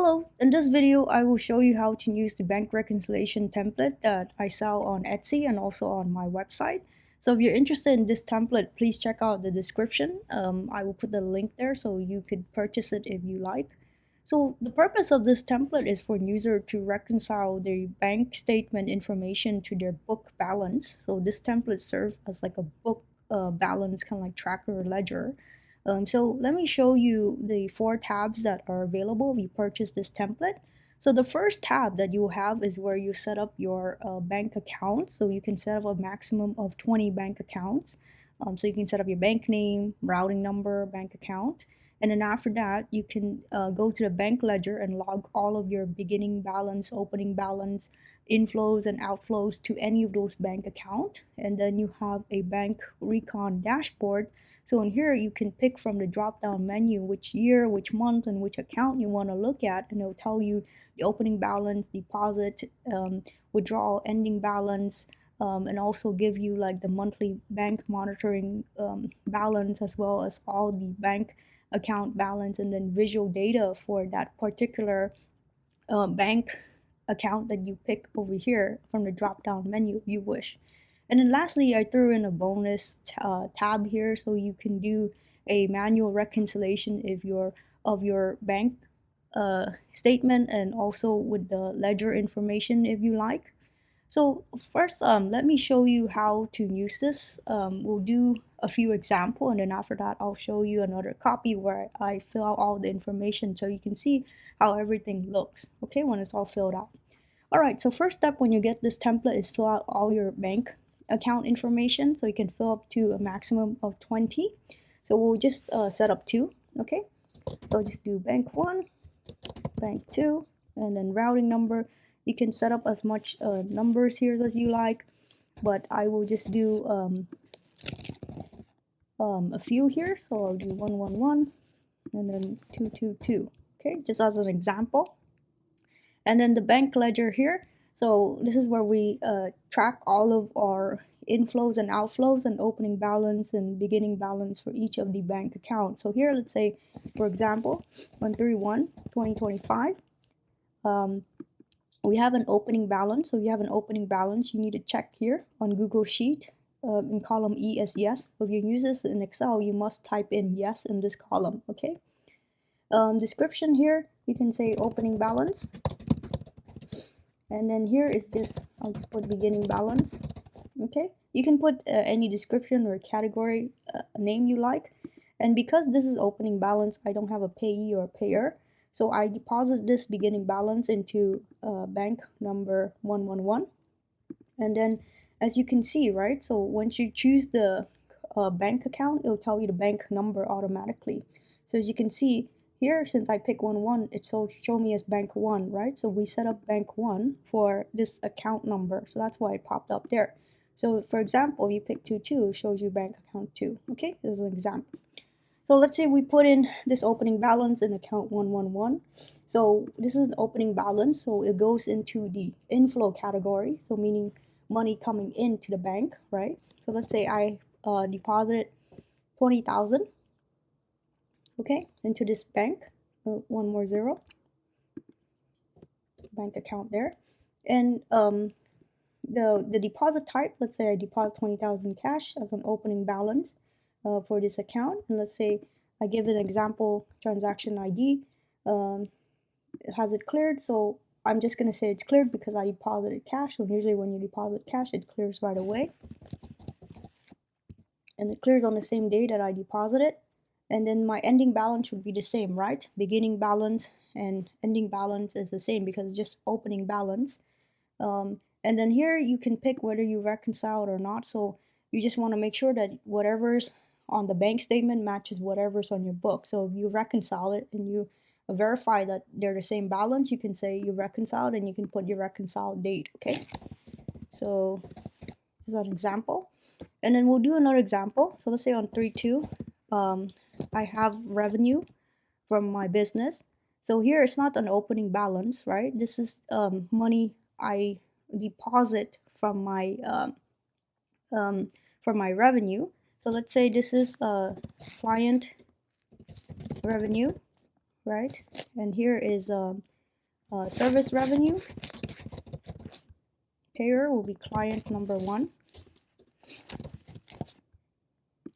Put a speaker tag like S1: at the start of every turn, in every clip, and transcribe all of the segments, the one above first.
S1: Hello, in this video I will show you how to use the bank reconciliation template that I sell on Etsy and also on my website. So if you're interested in this template, please check out the description. I will put the link there so you could purchase it if you like. So the purpose of this template is for user to reconcile their bank statement information to their book balance. So this template serves as like a book balance, kind of like tracker or ledger. So let me show you the 4 tabs that are available if you purchase this template. So the first tab that you have is where you set up your bank account. So you can set up a maximum of 20 bank accounts. So you can set up your bank name, routing number, bank account. And then after that, you can go to the bank ledger and log all of your beginning balance, opening balance, inflows and outflows to any of those bank account. And then you have a bank recon dashboard. So in here, you can pick from the drop-down menu which year, which month, and which account you want to look at, and it'll tell you the opening balance, deposit, withdrawal, ending balance, and also give you like the monthly bank monitoring balance, as well as all the bank account balance, and then visual data for that particular bank account that you pick over here from the drop-down menu if you wish. And then lastly, I threw in a bonus tab here so you can do a manual reconciliation of your bank statement, and also with the ledger information if you like. So first, let me show you how to use this. We'll do a few examples, and then after that, I'll show you another copy where I fill out all the information so you can see how everything looks, okay, when it's all filled out. All right, so first step when you get this template is fill out all your bank account information. So you can fill up to a maximum of 20. So we'll just set up 2, okay? So just do bank 1, bank 2, and then routing number. You can set up as much numbers here as you like, but I will just do a few here. So I'll do 111 and then 222, okay, just as an example. And then the bank ledger here. So this is where we track all of our inflows and outflows and opening balance and beginning balance for each of the bank accounts. So here, let's say, for example, 1/31/2025, we have an opening balance. So if you have an opening balance, you need to check here on Google Sheet in column E as yes. So if you use this in Excel, you must type in yes in this column, okay? Description here, you can say opening balance. And then here is just, I'll just put beginning balance, okay? You can put any description or category name you like. And because this is opening balance, I don't have a payee or a payer. So I deposit this beginning balance into bank number 111. And then as you can see, right? So once you choose the bank account, it'll tell you the bank number automatically. So as you can see, here, since I pick 11, it'll show me as bank 1, right? So we set up bank 1 for this account number. So that's why it popped up there. So for example, you pick 22, it shows you bank account 2. Okay, this is an example. So let's say we put in this opening balance in account 111. So this is the opening balance. So it goes into the inflow category. So meaning money coming into the bank, right? So let's say I deposited 20,000. Okay, into this bank, one more zero, bank account there. And the deposit type, let's say I deposit 20,000 cash as an opening balance for this account. And let's say I give an example transaction ID, has it cleared? So I'm just going to say it's cleared because I deposited cash. So usually when you deposit cash, it clears right away. And it clears on the same day that I deposited. And then my ending balance would be the same, right? Beginning balance and ending balance is the same because it's just opening balance. And then here you can pick whether you reconcile or not. So you just want to make sure that whatever's on the bank statement matches whatever's on your book. So if you reconcile it and you verify that they're the same balance, you can say you reconciled, and you can put your reconciled date, okay? So this is an example. And then we'll do another example. So let's say on 3/2, I have revenue from my business. So here it's not an opening balance, right? This is money I deposit from my revenue. So let's say this is client revenue, right? And here is Service revenue, payer will be client number 1.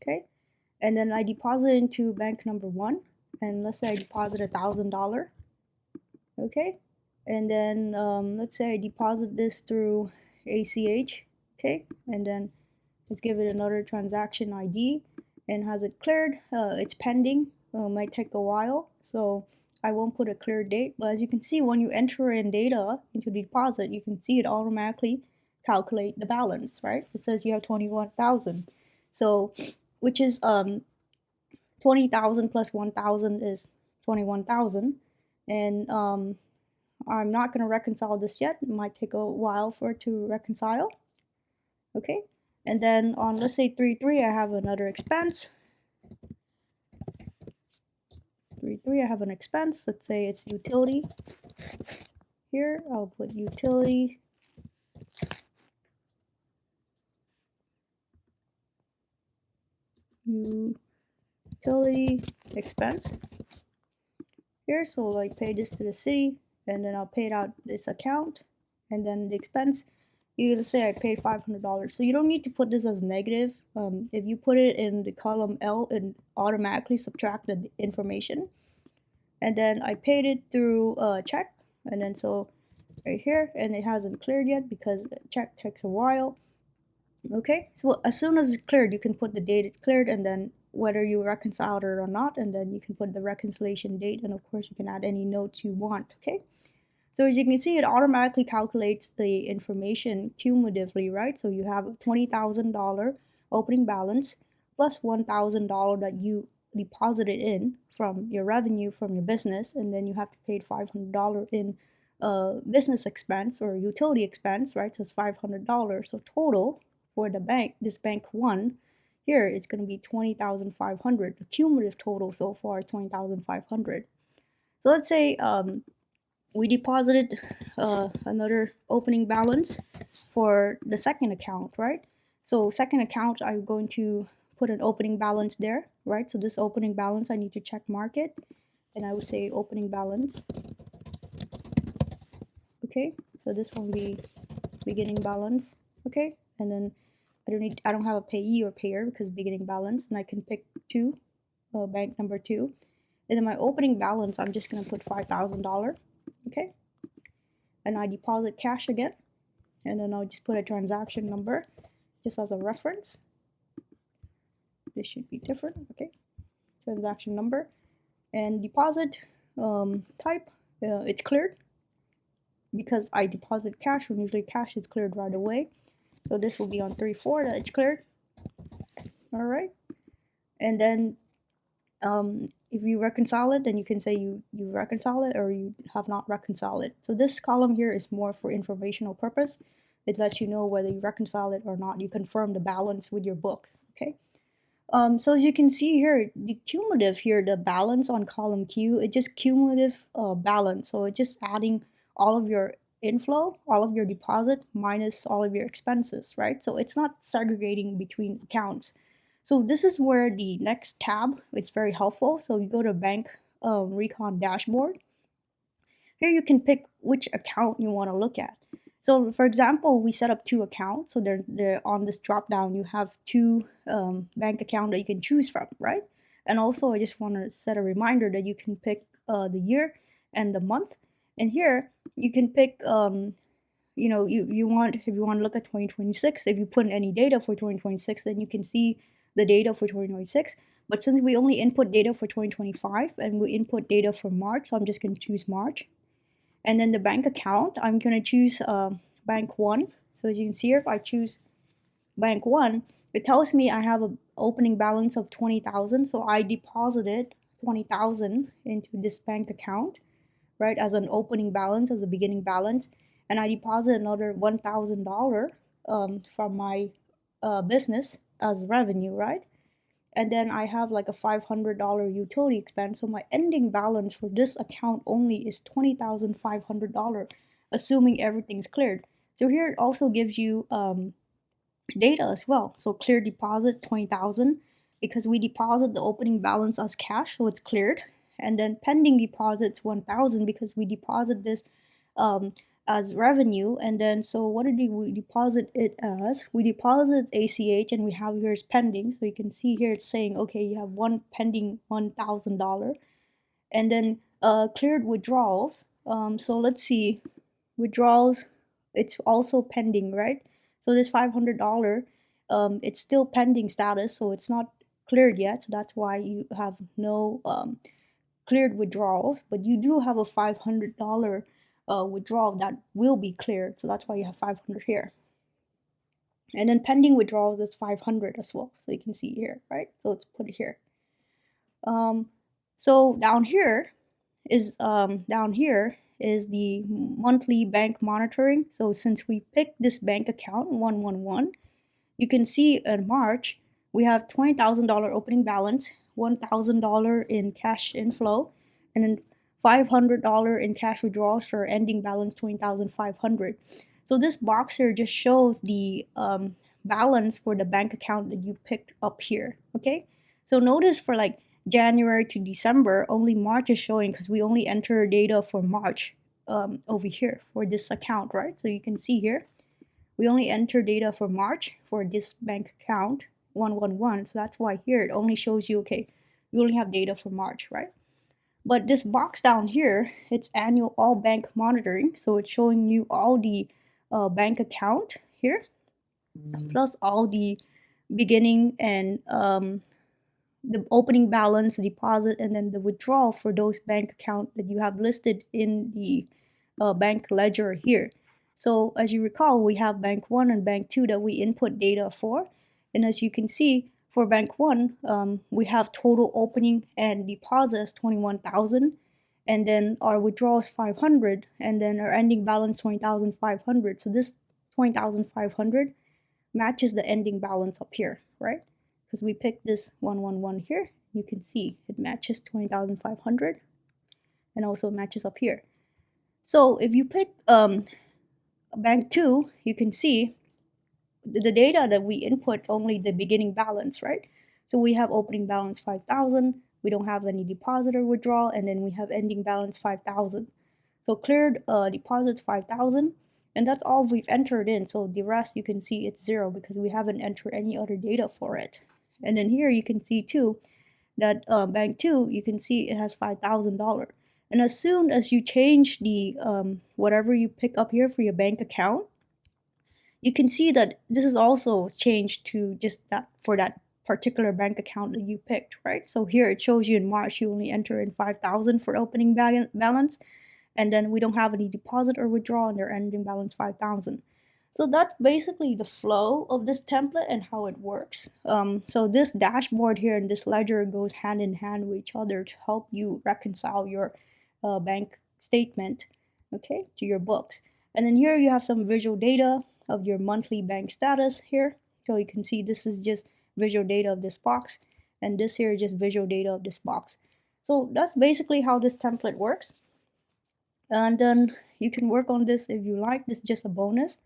S1: Okay, and then I deposit into bank number 1, and let's say I deposit $1,000. Okay, and then let's say I deposit this through ACH. Okay, and then let's give it another transaction ID, and has it cleared. It's pending. Might take a while, so I won't put a clear date. But as you can see, when you enter in data into the deposit, you can see it automatically calculate the balance, right? It says you have 21,000. So, which is 20,000 plus 1,000 is 21,000, and I'm not going to reconcile this yet. It might take a while for it to reconcile. Okay, and then on, let's say 3.3, I have another expense. 3.3, I have an expense. Let's say it's utility. Here, I'll put utility. Utility expense. Here, so like pay this to the city, and then I'll pay it out this account, and then the expense, you can say I paid $500. So you don't need to put this as negative. If you put it in the column L, it automatically subtract the information. And then I paid it through a check, and then so right here, and it hasn't cleared yet because check takes a while. Okay, so as soon as it's cleared, you can put the date it's cleared, and then whether you reconciled it or not, and then you can put the reconciliation date, and of course you can add any notes you want. Okay, so as you can see, it automatically calculates the information cumulatively, right? So you have $20,000 opening balance plus $1,000 that you deposited in from your revenue from your business, and then you have to pay $500 in business expense or utility expense, right? So it's $500. So total for the bank, this bank 1, here it's going to be $20,500. The cumulative total so far is $20,500. So let's say we deposited another opening balance for the second account, right? So second account, I'm going to put an opening balance there, right? So this opening balance, I need to check market, and I would say opening balance. Okay, so this one will be beginning balance. Okay, and then I don't have a payee or payer because beginning balance, and I can pick 2, bank number 2, and then my opening balance, I'm just gonna put $5,000. Okay, and I deposit cash again, and then I'll just put a transaction number just as a reference. This should be different. Okay, transaction number and deposit type, it's cleared because I deposit cash. When usually cash is cleared right away, so this will be on 3.4 that it's cleared. All right, and then if you reconcile it, then you can say you reconcile it or you have not reconciled it. So this column here is more for informational purpose. It lets you know whether you reconcile it or not. You confirm the balance with your books. Okay. So as you can see here, the cumulative here, the balance on column Q, it's just cumulative balance. So it's just adding all of your inflow, all of your deposit minus all of your expenses, right? So it's not segregating between accounts. So this is where the next tab, it's very helpful. So you go to bank recon dashboard. Here you can pick which account you want to look at. So for example, we set up 2 accounts. So they're on this drop down, you have 2 bank account that you can choose from, right? And also I just want to set a reminder that you can pick the year and the month. And here you can pick, you know, you want, if you want to look at 2026, if you put in any data for 2026, then you can see the data for 2026. But since we only input data for 2025 and we input data for March, so I'm just going to choose March. And then the bank account, I'm going to choose bank 1. So as you can see here, if I choose bank 1, it tells me I have an opening balance of 20,000. So I deposited 20,000 into this bank account, right, as an opening balance, as a beginning balance. And I deposit another $1,000 from my business as revenue, right? And then I have like a $500 utility expense. So my ending balance for this account only is $20,500, assuming everything's cleared. So here it also gives you data as well. So clear deposits 20,000 because we deposit the opening balance as cash, so it's cleared. And then pending deposits 1,000 because we deposit this as revenue. And then so what did we deposit it as? We deposit ACH, and we have here is pending. So you can see here it's saying, okay, you have one pending $1,000. And then cleared withdrawals. So let's see, withdrawals, it's also pending, right? So this $500, it's still pending status, so it's not cleared yet. So that's why you have no cleared withdrawals, but you do have a $500 withdrawal that will be cleared. So that's why you have 500 here. And then pending withdrawals is 500 as well. So you can see here, right? So let's put it here. So down here is the monthly bank monitoring. So since we picked this bank account 111, you can see in March we have $20,000 opening balance, $1,000 in cash inflow, and then $500 in cash withdrawals for ending balance 20,500. So this box here just shows the balance for the bank account that you picked up here. Okay, so notice for like January to December, only March is showing because we only enter data for March over here for this account, right? So you can see here, we only enter data for March for this bank account 111. So that's why here it only shows you, okay, you only have data for March, right? But this box down here, it's annual all bank monitoring. So it's showing you all the bank account here, plus all the beginning and the opening balance, the deposit, and then the withdrawal for those bank account that you have listed in the bank ledger here. So as you recall, we have bank 1 and bank 2 that we input data for. And as you can see, for bank 1, we have total opening and deposits 21,000, and then our withdrawals 500, and then our ending balance 20,500. So this 20,500 matches the ending balance up here, right? Because we picked this 111 here, you can see it matches 20,500, and also matches up here. So if you pick bank 2, you can see the data that we input only the beginning balance, right? So we have opening balance 5,000, we don't have any deposit or withdrawal, and then we have ending balance 5,000. So cleared deposits 5,000, and that's all we've entered in. So the rest you can see it's 0 because we haven't entered any other data for it. And then here you can see too that bank 2, you can see it has $5,000. And as soon as you change the whatever you pick up here for your bank account, you can see that this is also changed to just that for that particular bank account that you picked, right? So here it shows you in March you only enter in 5,000 for opening balance, and then we don't have any deposit or withdrawal, and their ending balance 5,000. So that's basically the flow of this template and how it works. So this dashboard here and this ledger goes hand in hand with each other to help you reconcile your bank statement, okay, to your books. And then here you have some visual data of your monthly bank status here. So you can see this is just visual data of this box, and this here is just visual data of this box. So that's basically how this template works. And then you can work on this if you like. This is just a bonus.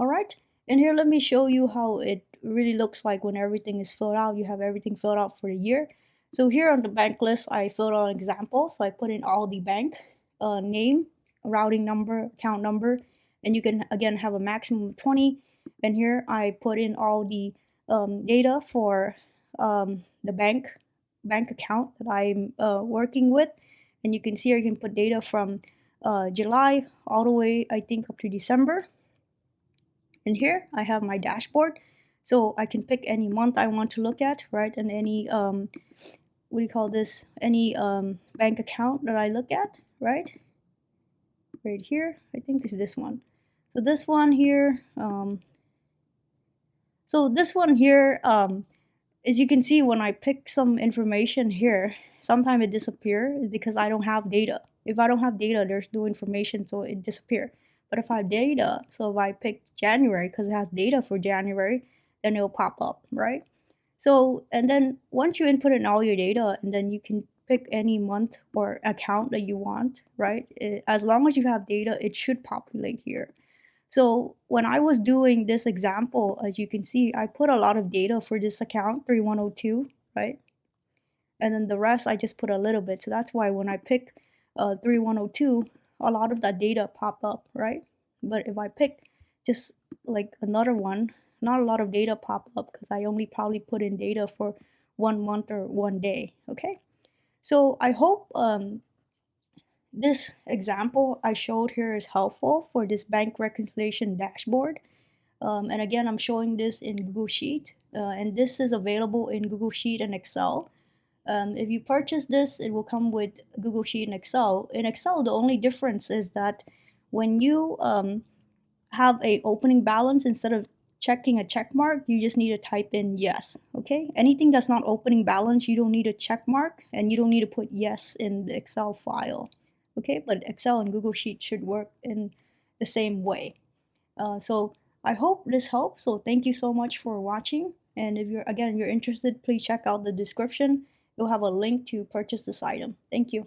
S1: All right, and here let me show you how it really looks like when everything is filled out. You have everything filled out for the year. So here on the bank list, I filled out an example. So I put in all the bank name, routing number, account number, and you can again have a maximum of 20. And here I put in all the data for the bank account that I'm working with. And you can see here you can put data from July all the way, I think, up to December. And here I have my dashboard, so I can pick any month I want to look at, right? And any what do you call this? Any bank account that I look at, right? Right here, I think is this one. So this one here, as you can see, when I pick some information here, sometimes it disappears because I don't have data. If I don't have data, there's no information, so it disappears. But if I have data, so if I pick January because it has data for January, then it'll pop up, right? So, and then once you input in all your data, and then you can pick any month or account that you want, right? As long as you have data, it should populate here. So when I was doing this example, as you can see, I put a lot of data for this account, 3102, right? And then the rest, I just put a little bit. So that's why when I pick 3102, a lot of that data pop up, right? But if I pick just like another one, not a lot of data pop up because I only probably put in data for 1 month or 1 day, okay? So I hope this example I showed here is helpful for this bank reconciliation dashboard. And again, I'm showing this in Google Sheet, and this is available in Google Sheet and Excel. If you purchase this, it will come with Google Sheet and Excel. In Excel, the only difference is that when you have a opening balance, instead of checking a check mark, you just need to type in yes, okay? Anything that's not opening balance, you don't need a check mark, and you don't need to put yes in the Excel file, okay? But Excel and Google Sheet should work in the same way. So I hope this helps. So thank you so much for watching. And if you're interested, please check out the description. You'll have a link to purchase this item. Thank you.